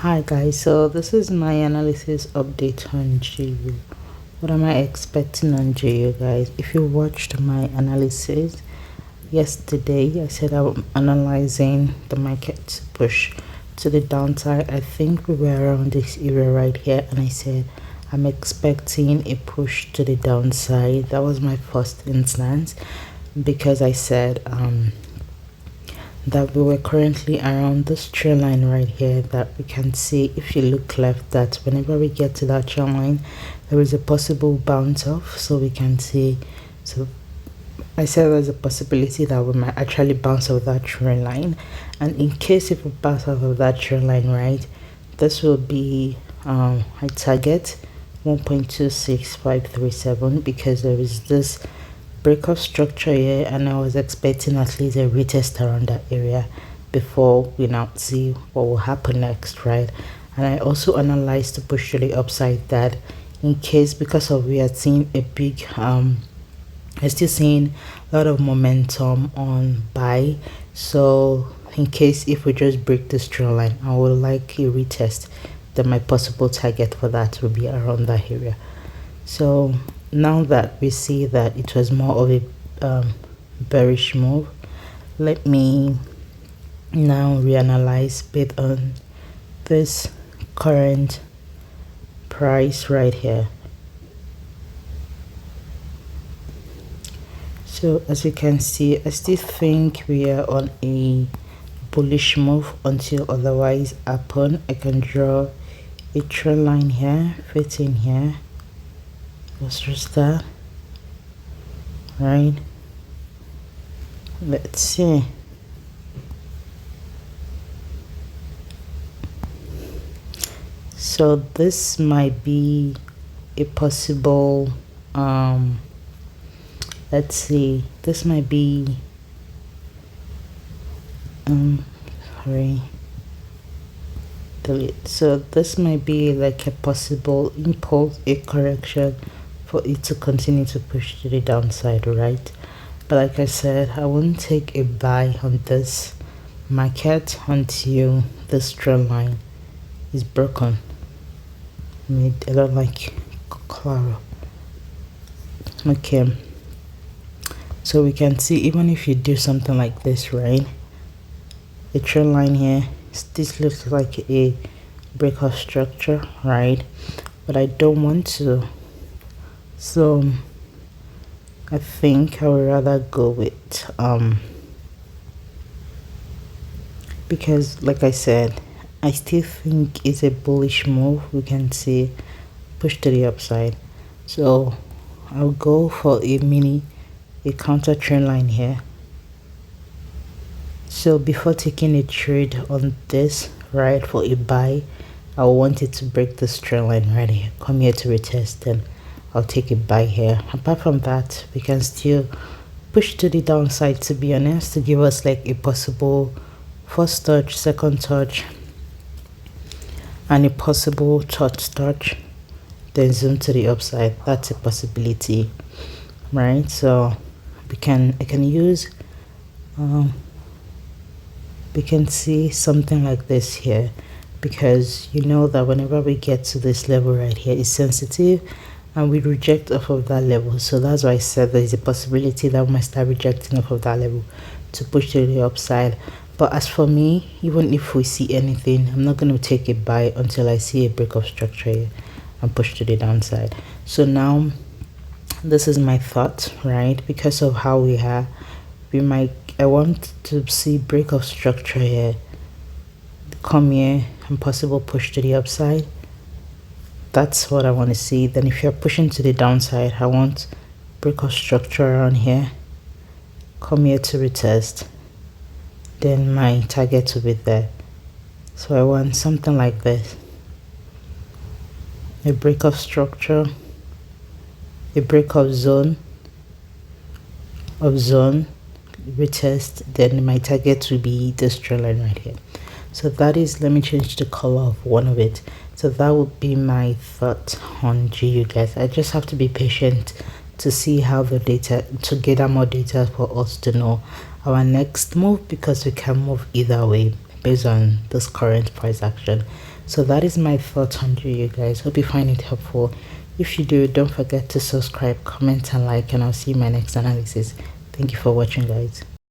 Hi guys, so this is my analysis update on GU. What am I expecting on GU, guys? If you watched my analysis yesterday, I said I'm analyzing the market push to the downside. I think we were around this area right here, and I said I'm expecting a push to the downside. That was my first instance because I said that we were currently around this trend line right here that we can see. If you look left, that whenever we get to that trend line, there is a possible bounce off, so we can see. So I said there's a possibility that we might actually bounce off that trend line, and in case if we bounce off of that trend line, right, this will be I target 1.26537 because there is this break of structure here, and I was expecting at least a retest around that area before we now see what will happen next, right? And I also analyzed the push to the upside that in case, because of we are seeing a big I'm still seeing a lot of momentum on buy, so in case if we just break this trend line, I would like a retest. Then my possible target for that will be around that area. So now that we see that it was more of a bearish move, let me now reanalyze based on this current price right here. So as you can see, I still think we are on a bullish move until otherwise happen. I can draw a trend line here, fit in here. Let's just that, right? Let's see. So this might be a possible let's see, this might be sorry, delete. So this might be like a possible impulse, a correction for it to continue to push to the downside, right? But like I said, I won't take a buy on this market until this trend line is broken. I don't like Clara. Okay, so we can see even if you do something like this, right, a trend line here, this looks like a break of structure, right? But I don't want to, so I think I would rather go with because like I said, I still think it's a bullish move. We can see push to the upside, so I'll go for a counter trend line here. So before taking a trade on this, right, for a buy, I want it to break this trend line right here, come here to retest, then I'll take a buy here. Apart from that, we can still push to the downside, to be honest, to give us like a possible first touch, second touch, and a possible third touch, then zoom to the upside. That's a possibility, right? So I can use we can see something like this here, because you know that whenever we get to this level right here, it's sensitive and we reject off of that level. So that's why I said there is a possibility that we might start rejecting off of that level to push to the upside. But as for me, even if we see anything, I'm not going to take a buy until I see a break of structure here and push to the downside. So now this is my thought, right? Because of how we are, I want to see break of structure here, come here, and possible push to the upside. That's what I want to see. Then if you're pushing to the downside, I want break of structure around here, come here to retest, then my target will be there. So I want something like this, a break of structure, a break of zone, retest, then my target will be this trend line right here. So that is, let me change the color of one of it. So that would be my thought on GU, guys. I just have to be patient to see how the data, to gather more data for us to know our next move, because we can move either way. based on this current price action. So that is my thoughts on you guys. Hope you find it helpful. If you do, don't forget to subscribe, comment and like, and I'll see you in my next analysis. Thank you for watching, guys.